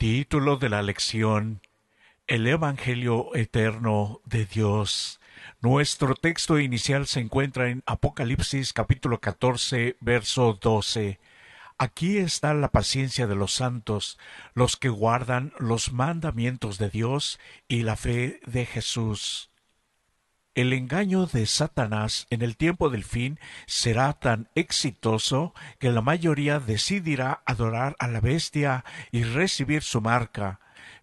Título de la lección: El Evangelio Eterno de Dios. Nuestro texto inicial se encuentra en Apocalipsis capítulo 14, verso 12. Aquí está la paciencia de los santos, los que guardan los mandamientos de Dios y la fe de Jesús. El engaño de Satanás en el tiempo del fin será tan exitoso que la mayoría decidirá adorar a la bestia y recibir su marca.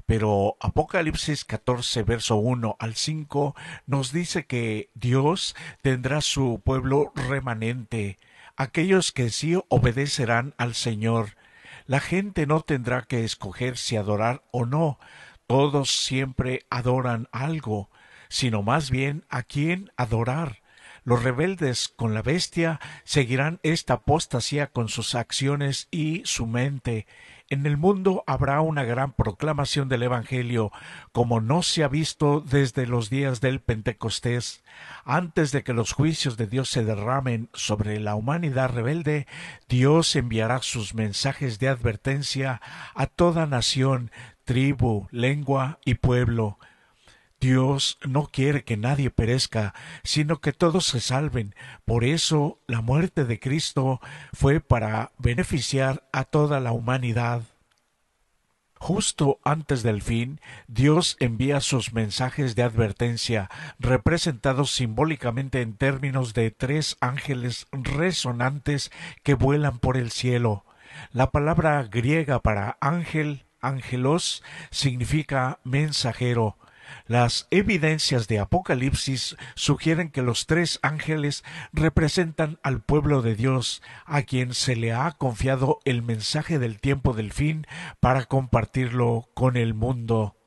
Pero Apocalipsis 14, verso 1 al 5 nos dice que Dios tendrá su pueblo remanente, aquellos que sí obedecerán al Señor. La gente no tendrá que escoger si adorar o no, todos siempre adoran algo, sino más bien a quién adorar. Los rebeldes con la bestia seguirán esta apostasía con sus acciones y su mente. En el mundo habrá una gran proclamación del Evangelio, como no se ha visto desde los días del Pentecostés. Antes de que los juicios de Dios se derramen sobre la humanidad rebelde, Dios enviará sus mensajes de advertencia a toda nación, tribu, lengua y pueblo. Dios no quiere que nadie perezca, sino que todos se salven. Por eso la muerte de Cristo fue para beneficiar a toda la humanidad. Justo antes del fin, Dios envía sus mensajes de advertencia, representados simbólicamente en términos de tres ángeles resonantes que vuelan por el cielo. La palabra griega para ángel, angelos, significa mensajero. Las evidencias de Apocalipsis sugieren que los tres ángeles representan al pueblo de Dios, a quien se le ha confiado el mensaje del tiempo del fin para compartirlo con el mundo.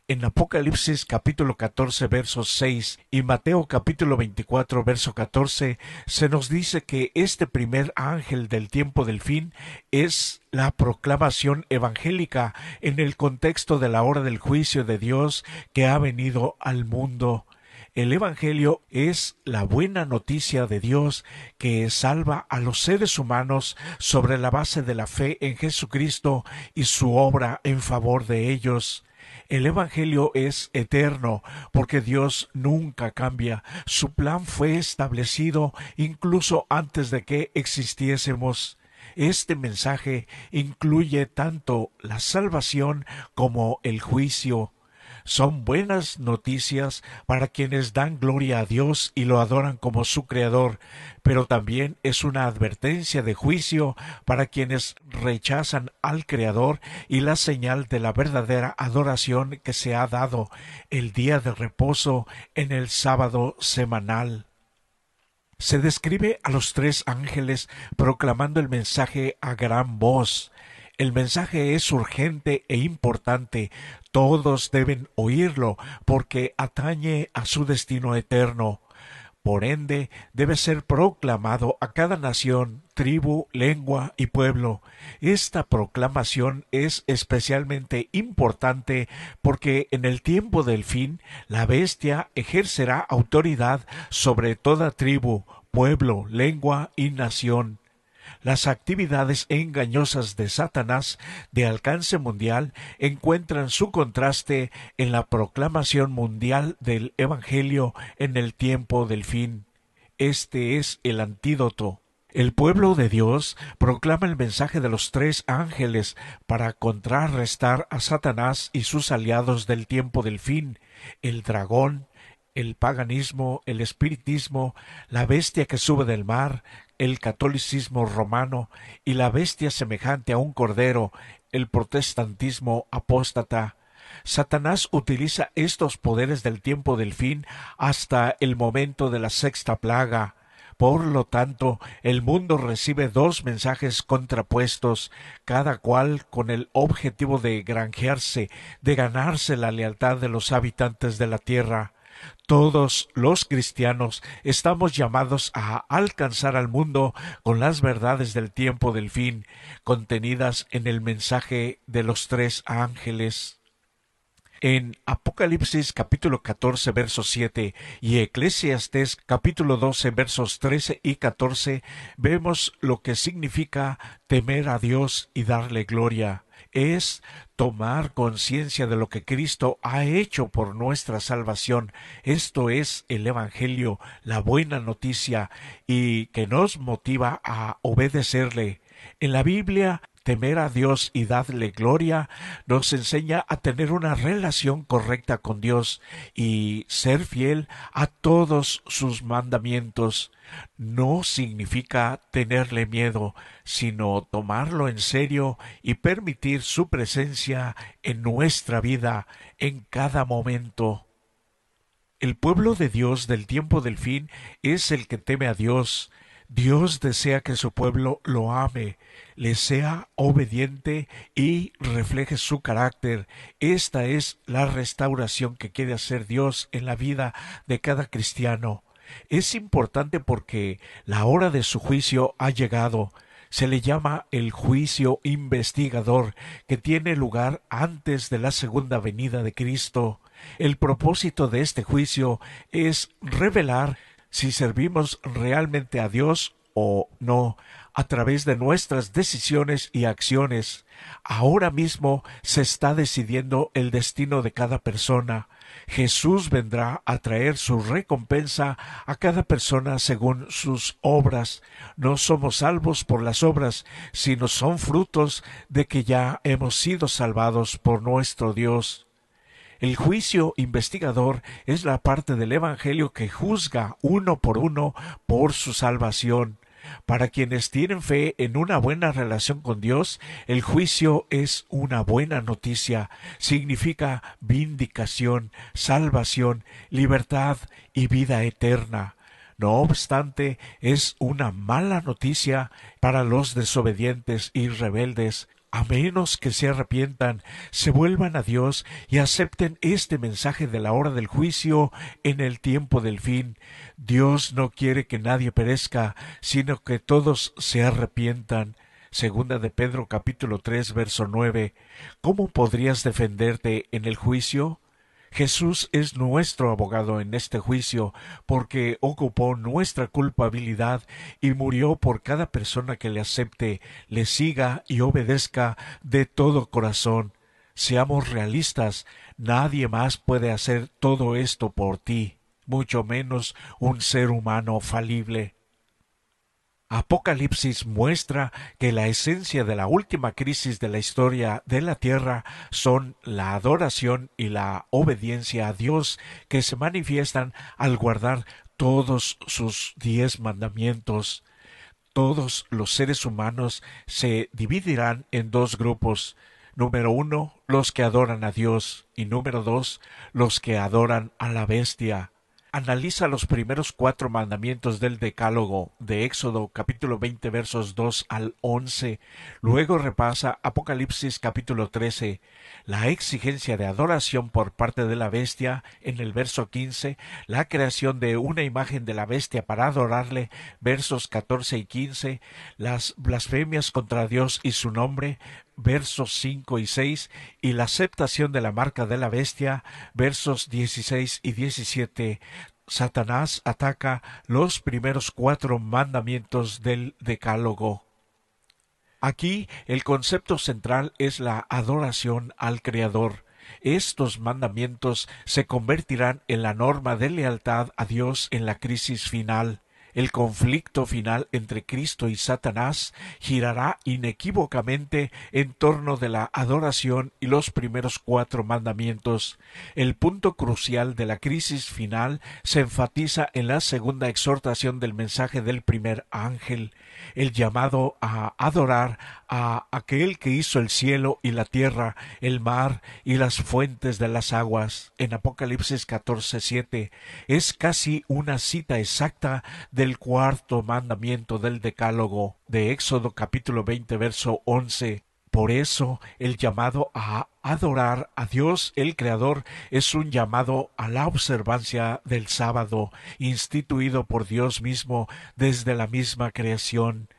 En Apocalipsis capítulo 14 verso 6 y Mateo capítulo 24 verso 14 se nos dice que este primer ángel del tiempo del fin es la proclamación evangélica en el contexto de la hora del juicio de Dios que ha venido al mundo. El Evangelio es la buena noticia de Dios que salva a los seres humanos sobre la base de la fe en Jesucristo y su obra en favor de ellos. El Evangelio es eterno porque Dios nunca cambia. Su plan fue establecido incluso antes de que existiésemos. Este mensaje incluye tanto la salvación como el juicio. Son buenas noticias para quienes dan gloria a Dios y lo adoran como su Creador, pero también es una advertencia de juicio para quienes rechazan al Creador y la señal de la verdadera adoración que se ha dado, el día de reposo en el sábado semanal. Se describe a los tres ángeles proclamando el mensaje a gran voz. El mensaje es urgente e importante. Todos deben oírlo porque atañe a su destino eterno. Por ende, debe ser proclamado a cada nación, tribu, lengua y pueblo. Esta proclamación es especialmente importante porque en el tiempo del fin, la bestia ejercerá autoridad sobre toda tribu, pueblo, lengua y nación. Las actividades engañosas de Satanás de alcance mundial encuentran su contraste en la proclamación mundial del Evangelio en el tiempo del fin. Este es el antídoto. El pueblo de Dios proclama el mensaje de los tres ángeles para contrarrestar a Satanás y sus aliados del tiempo del fin, el dragón, el paganismo, el espiritismo, la bestia que sube del mar, el catolicismo romano y la bestia semejante a un cordero, el protestantismo apóstata. Satanás utiliza estos poderes del tiempo del fin hasta el momento de la sexta plaga. Por lo tanto, el mundo recibe dos mensajes contrapuestos, cada cual con el objetivo de granjearse, de ganarse la lealtad de los habitantes de la tierra. Todos los cristianos estamos llamados a alcanzar al mundo con las verdades del tiempo del fin, contenidas en el mensaje de los tres ángeles. En Apocalipsis capítulo 14 verso 7 y Eclesiastés capítulo 12 versos 13 y 14 vemos lo que significa temer a Dios y darle gloria. es tomar conciencia de lo que Cristo ha hecho por nuestra salvación. Esto es el Evangelio, la buena noticia, y que nos motiva a obedecerle. En la Biblia, temer a Dios y darle gloria nos enseña a tener una relación correcta con Dios y ser fiel a todos sus mandamientos. No significa tenerle miedo, sino tomarlo en serio y permitir su presencia en nuestra vida en cada momento. El pueblo de Dios del tiempo del fin es el que teme a Dios. Dios desea que su pueblo lo ame, le sea obediente y refleje su carácter. Esta es la restauración que quiere hacer Dios en la vida de cada cristiano. Es importante porque la hora de su juicio ha llegado. Se le llama el juicio investigador, que tiene lugar antes de la segunda venida de Cristo. El propósito de este juicio es revelar si servimos realmente a Dios o no, a través de nuestras decisiones y acciones. Ahora mismo se está decidiendo el destino de cada persona. Jesús vendrá a traer su recompensa a cada persona según sus obras. No somos salvos por las obras, sino son frutos de que ya hemos sido salvados por nuestro Dios. El juicio investigador es la parte del Evangelio que juzga uno por su salvación. Para quienes tienen fe en una buena relación con Dios, el juicio es una buena noticia. Significa vindicación, salvación, libertad y vida eterna. No obstante, es una mala noticia para los desobedientes y rebeldes, a menos que se arrepientan, se vuelvan a Dios y acepten este mensaje de la hora del juicio en el tiempo del fin. Dios no quiere que nadie perezca, sino que todos se arrepientan. Segunda de Pedro capítulo 3 verso 9. ¿Cómo podrías defenderte en el juicio? Jesús es nuestro abogado en este juicio porque ocupó nuestra culpabilidad y murió por cada persona que le acepte, le siga y obedezca de todo corazón. Seamos realistas, nadie más puede hacer todo esto por ti, mucho menos un ser humano falible. Apocalipsis muestra que la esencia de la última crisis de la historia de la tierra son la adoración y la obediencia a Dios, que se manifiestan al guardar todos sus 10 mandamientos. Todos los seres humanos se dividirán en dos grupos. Número 1, los que adoran a Dios, y número 2, los que adoran a la bestia. Analiza los primeros 4 mandamientos del Decálogo de Éxodo capítulo 20 versos 2 al 11. Luego repasa Apocalipsis capítulo 13, la exigencia de adoración por parte de la bestia en el verso 15, la creación de una imagen de la bestia para adorarle, versos 14 y 15, las blasfemias contra Dios y su nombre, versos 5 y 6, y la aceptación de la marca de la bestia, versos 16 y 17. Satanás ataca los primeros 4 mandamientos del Decálogo. Aquí el concepto central es la adoración al Creador. Estos mandamientos se convertirán en la norma de lealtad a Dios en la crisis final. El conflicto final entre Cristo y Satanás girará inequívocamente en torno de la adoración y los primeros 4 mandamientos. El punto crucial de la crisis final se enfatiza en la segunda exhortación del mensaje del primer ángel, el llamado a adorar a aquel que hizo el cielo y la tierra, el mar y las fuentes de las aguas. En Apocalipsis 14:7 es casi una cita exacta del 4º mandamiento del Decálogo de Éxodo capítulo 20 verso 11. Por eso el llamado a adorar a Dios el Creador es un llamado a la observancia del sábado, instituido por Dios mismo desde la misma creación.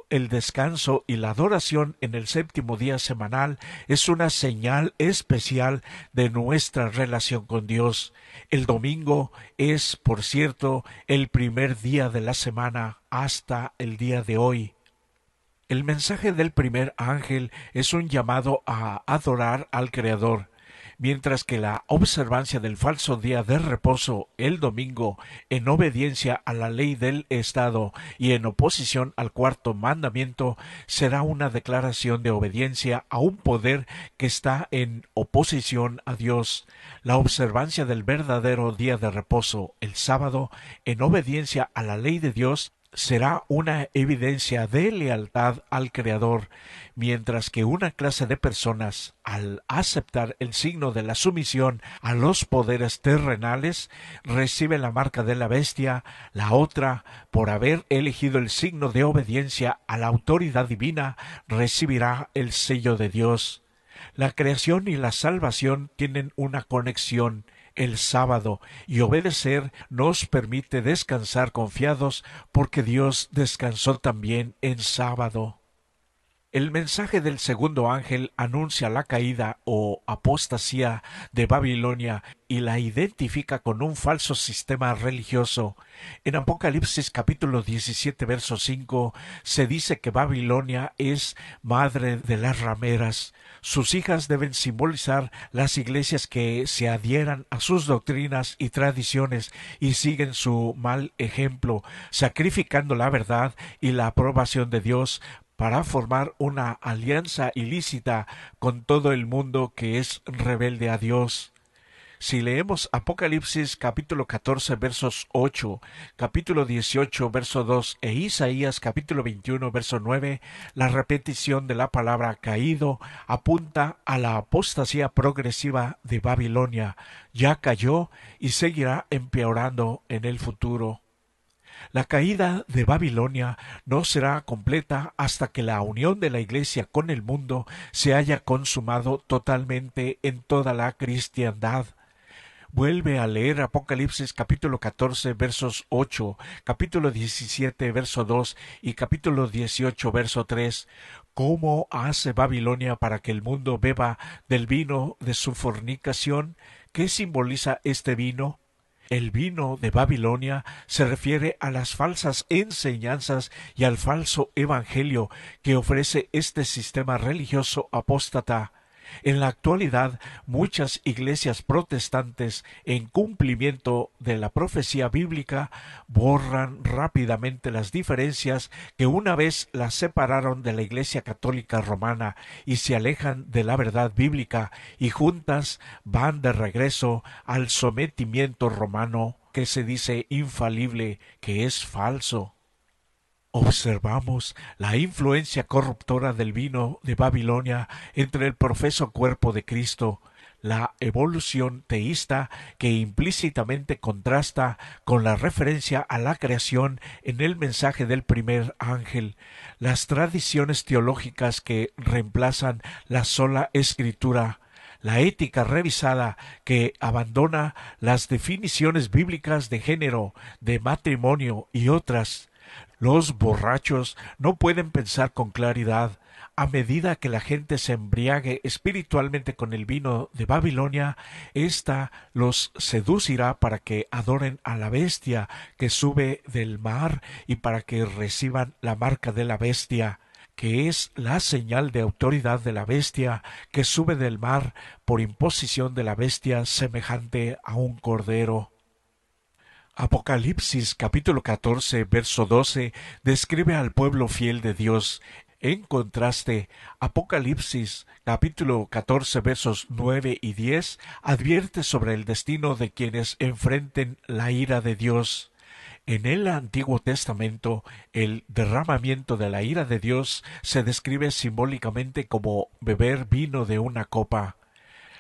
El descanso y la adoración en el 7º día semanal es una señal especial de nuestra relación con Dios. El domingo es, por cierto, el primer día de la semana hasta el día de hoy. El mensaje del primer ángel es un llamado a adorar al Creador, mientras que la observancia del falso día de reposo el domingo, en obediencia a la ley del Estado y en oposición al cuarto mandamiento, será una declaración de obediencia a un poder que está en oposición a Dios. La observancia del verdadero día de reposo, el sábado, en obediencia a la ley de Dios, será una evidencia de lealtad al Creador, mientras que una clase de personas, al aceptar el signo de la sumisión a los poderes terrenales, recibe la marca de la bestia; la otra, por haber elegido el signo de obediencia a la autoridad divina, recibirá el sello de Dios. La creación y la salvación tienen una conexión. El sábado, y obedecer nos permite descansar confiados, porque Dios descansó también en sábado. El mensaje del segundo ángel anuncia la caída o apostasía de Babilonia y la identifica con un falso sistema religioso. En Apocalipsis capítulo 17 verso 5 se dice que Babilonia es madre de las rameras. Sus hijas deben simbolizar las iglesias que se adhieran a sus doctrinas y tradiciones y siguen su mal ejemplo, sacrificando la verdad y la aprobación de Dios para formar una alianza ilícita con todo el mundo que es rebelde a Dios. Si leemos Apocalipsis capítulo 14 versos 8, capítulo 18 verso 2 e Isaías capítulo 21 verso 9, la repetición de la palabra caído apunta a la apostasía progresiva de Babilonia. Ya cayó y seguirá empeorando en el futuro. La caída de Babilonia no será completa hasta que la unión de la Iglesia con el mundo se haya consumado totalmente en toda la cristiandad. Vuelve a leer Apocalipsis capítulo 14 versos 8, capítulo 17 verso 2 y capítulo 18 verso 3. ¿Cómo hace Babilonia para que el mundo beba del vino de su fornicación? ¿Qué simboliza este vino? El vino de Babilonia se refiere a las falsas enseñanzas y al falso evangelio que ofrece este sistema religioso apóstata. En la actualidad, muchas iglesias protestantes, en cumplimiento de la profecía bíblica, borran rápidamente las diferencias que una vez las separaron de la Iglesia Católica Romana y se alejan de la verdad bíblica, y juntas van de regreso al sometimiento romano, que se dice infalible, que es falso. Observamos la influencia corruptora del vino de Babilonia entre el profeso cuerpo de Cristo, la evolución teísta que implícitamente contrasta con la referencia a la creación en el mensaje del primer ángel, las tradiciones teológicas que reemplazan la sola escritura, la ética revisada que abandona las definiciones bíblicas de género, de matrimonio y otras. Los borrachos no pueden pensar con claridad. A medida que la gente se embriague espiritualmente con el vino de Babilonia, ésta los seducirá para que adoren a la bestia que sube del mar y para que reciban la marca de la bestia, que es la señal de autoridad de la bestia que sube del mar por imposición de la bestia semejante a un cordero. Apocalipsis capítulo 14 verso 12 describe al pueblo fiel de Dios. En contraste, Apocalipsis capítulo 14 versos 9 y 10 advierte sobre el destino de quienes enfrenten la ira de Dios. En el Antiguo Testamento, el derramamiento de la ira de Dios se describe simbólicamente como beber vino de una copa.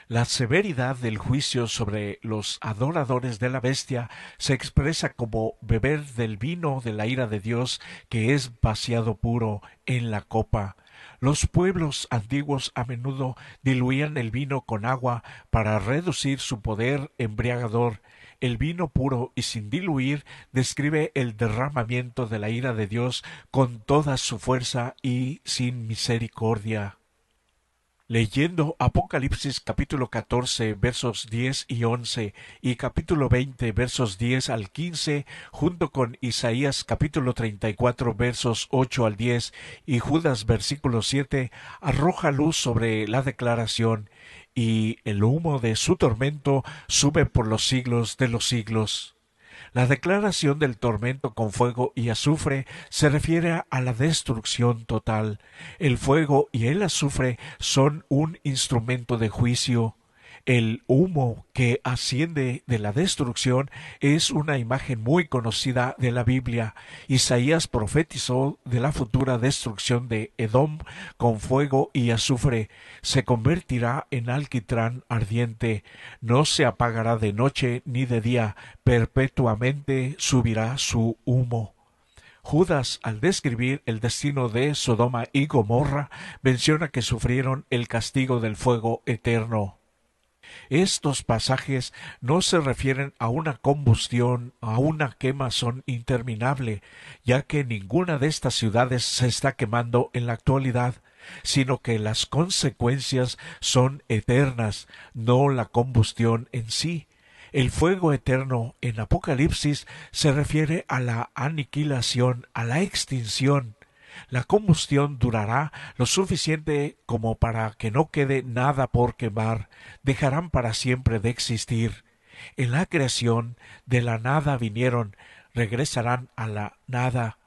La severidad del juicio sobre los adoradores de la bestia se expresa como beber del vino de la ira de Dios, que es vaciado puro en la copa. Los pueblos antiguos a menudo diluían el vino con agua para reducir su poder embriagador. El vino puro y sin diluir describe el derramamiento de la ira de Dios con toda su fuerza y sin misericordia. Leyendo Apocalipsis capítulo 14 versos 10 y 11 y capítulo 20 versos 10 al 15 junto con Isaías capítulo 34 versos 8 al 10 y Judas versículo 7 arroja luz sobre la declaración y el humo de su tormento sube por los siglos de los siglos. La declaración del tormento con fuego y azufre se refiere a la destrucción total. El fuego y el azufre son un instrumento de juicio. El humo que asciende de la destrucción es una imagen muy conocida de la Biblia. Isaías profetizó de la futura destrucción de Edom con fuego y azufre. Se convertirá en alquitrán ardiente. No se apagará de noche ni de día. Perpetuamente subirá su humo. Judas, al describir el destino de Sodoma y Gomorra, menciona que sufrieron el castigo del fuego eterno. Estos pasajes no se refieren a una combustión, a una quemazón interminable, ya que ninguna de estas ciudades se está quemando en la actualidad, sino que las consecuencias son eternas, no la combustión en sí. El fuego eterno en Apocalipsis se refiere a la aniquilación, a la extinción. La combustión durará lo suficiente como para que no quede nada por quemar, dejarán para siempre de existir. En la creación de la nada vinieron, regresarán a la nada.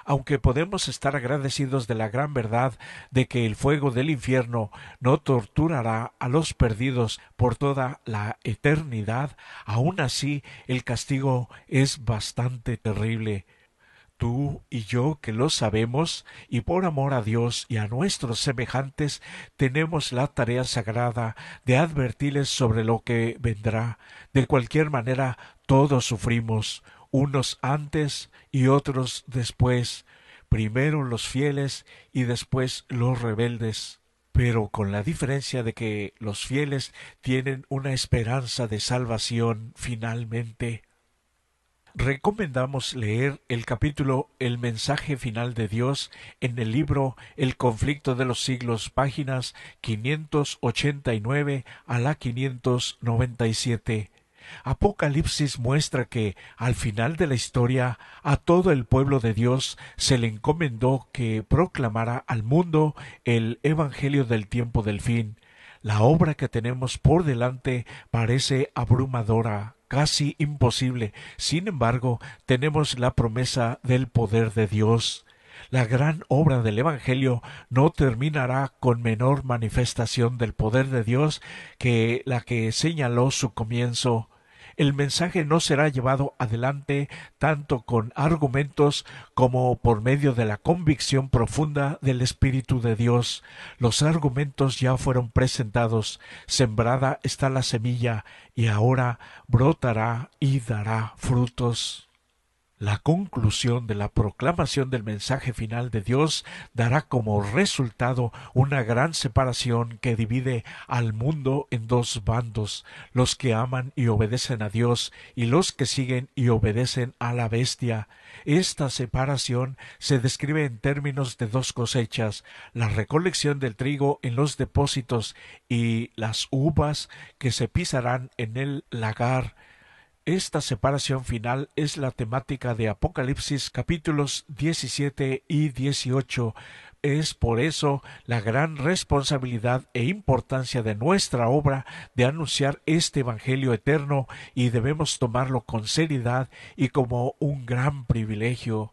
Aunque podemos estar agradecidos de la gran verdad de que el fuego del infierno no torturará a los perdidos por toda la eternidad, aun así el castigo es bastante terrible. Tú y yo que lo sabemos, y por amor a Dios y a nuestros semejantes, tenemos la tarea sagrada de advertirles sobre lo que vendrá. De cualquier manera, todos sufrimos, unos antes y otros después, primero los fieles y después los rebeldes, pero con la diferencia de que los fieles tienen una esperanza de salvación finalmente. Recomendamos leer el capítulo El mensaje final de Dios en el libro El conflicto de los siglos, páginas 589 a la 597. Apocalipsis muestra que, al final de la historia, a todo el pueblo de Dios se le encomendó que proclamara al mundo el Evangelio del tiempo del fin. La obra que tenemos por delante parece abrumadora, casi imposible. Sin embargo, tenemos la promesa del poder de Dios. La gran obra del Evangelio no terminará con menor manifestación del poder de Dios que la que señaló su comienzo. El mensaje no será llevado adelante tanto con argumentos como por medio de la convicción profunda del Espíritu de Dios. Los argumentos ya fueron presentados, sembrada está la semilla y ahora brotará y dará frutos. La conclusión de la proclamación del mensaje final de Dios dará como resultado una gran separación que divide al mundo en dos bandos, los que aman y obedecen a Dios y los que siguen y obedecen a la bestia. Esta separación se describe en términos de dos cosechas, la recolección del trigo en los depósitos y las uvas que se pisarán en el lagar. Esta separación final es la temática de Apocalipsis capítulos 17 y 18. Es por eso la gran responsabilidad e importancia de nuestra obra de anunciar este Evangelio eterno y debemos tomarlo con seriedad y como un gran privilegio.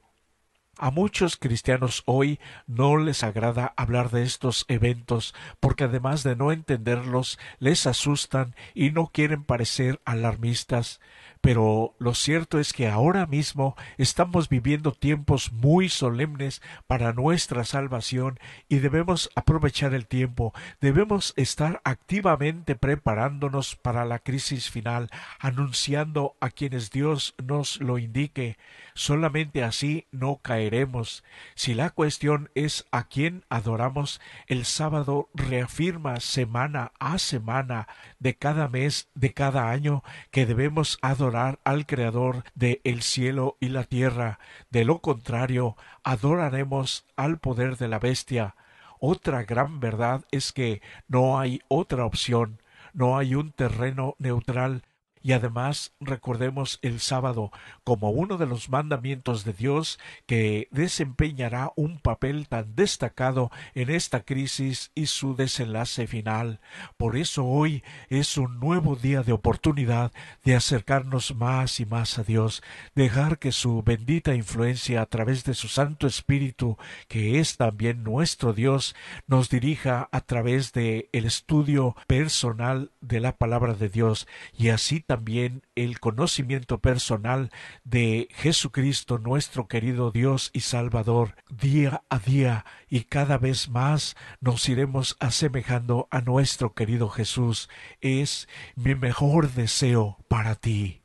A muchos cristianos hoy no les agrada hablar de estos eventos porque además de no entenderlos les asustan y no quieren parecer alarmistas. Pero lo cierto es que ahora mismo estamos viviendo tiempos muy solemnes para nuestra salvación y debemos aprovechar el tiempo, debemos estar activamente preparándonos para la crisis final, anunciando a quienes Dios nos lo indique. Solamente así no caeremos. Si la cuestión es a quién adoramos, el sábado reafirma semana a semana de cada mes, de cada año, que debemos adorar al Creador de el cielo y la tierra. De lo contrario, adoraremos al poder de la bestia. Otra gran verdad es que no hay otra opción, no hay un terreno neutral. Y además recordemos el sábado como uno de los mandamientos de Dios que desempeñará un papel tan destacado en esta crisis y su desenlace final. Por eso hoy es un nuevo día de oportunidad de acercarnos más y más a Dios, dejar que su bendita influencia a través de su Santo Espíritu, que es también nuestro Dios, nos dirija a través de el estudio personal de la palabra de Dios y así también el conocimiento personal de Jesucristo, nuestro querido Dios y Salvador. Día a día y cada vez más nos iremos asemejando a nuestro querido Jesús. Es mi mejor deseo para ti.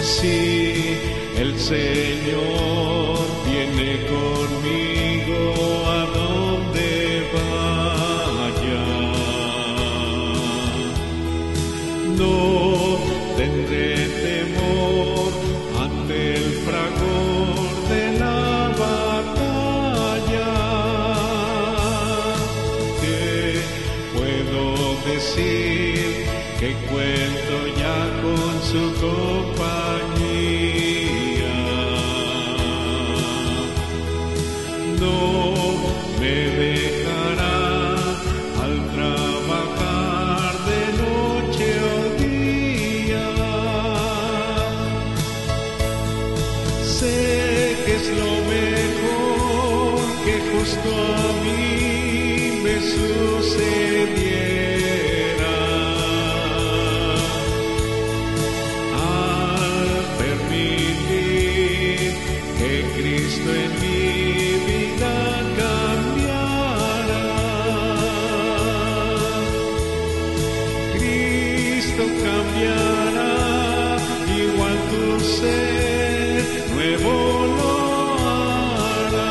Si el Señor viene conmigo a donde vaya, no tendré temor ante el fragor de la batalla. ¿Qué puedo decir? Que cuento ya con su compañía. No me dejará al trabajar de noche o día. Sé que es lo mejor que justo a mí me sucediera. Cristo en mi vida cambiará. Cristo cambiará, igual tu ser nuevo lo hará.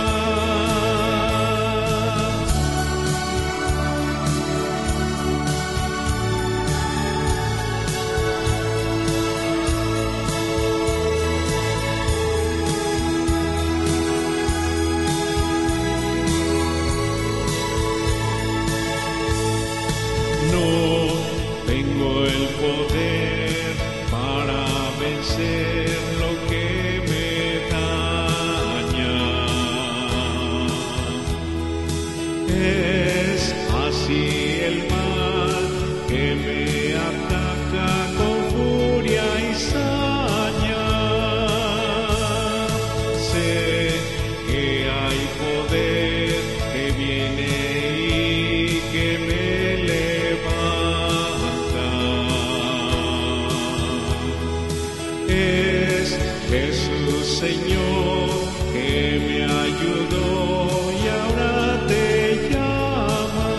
Tengo el poder para vencer lo que me daña. Es así el mal que me ataca con furia y saña. Sé que hay poder que viene y que me levanta. Es Jesús, Señor, que me ayudó y ahora te llama.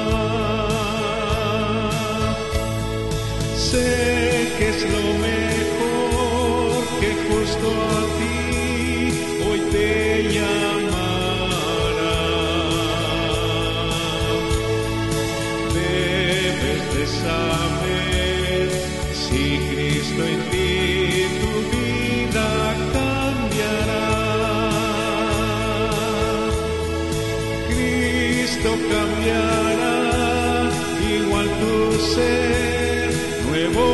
Sé que es lo mejor que justo a ti hoy te llamará. Debes de saber, si Cristo en ti tu vida cambiará. Cristo cambiará, igual tu ser nuevo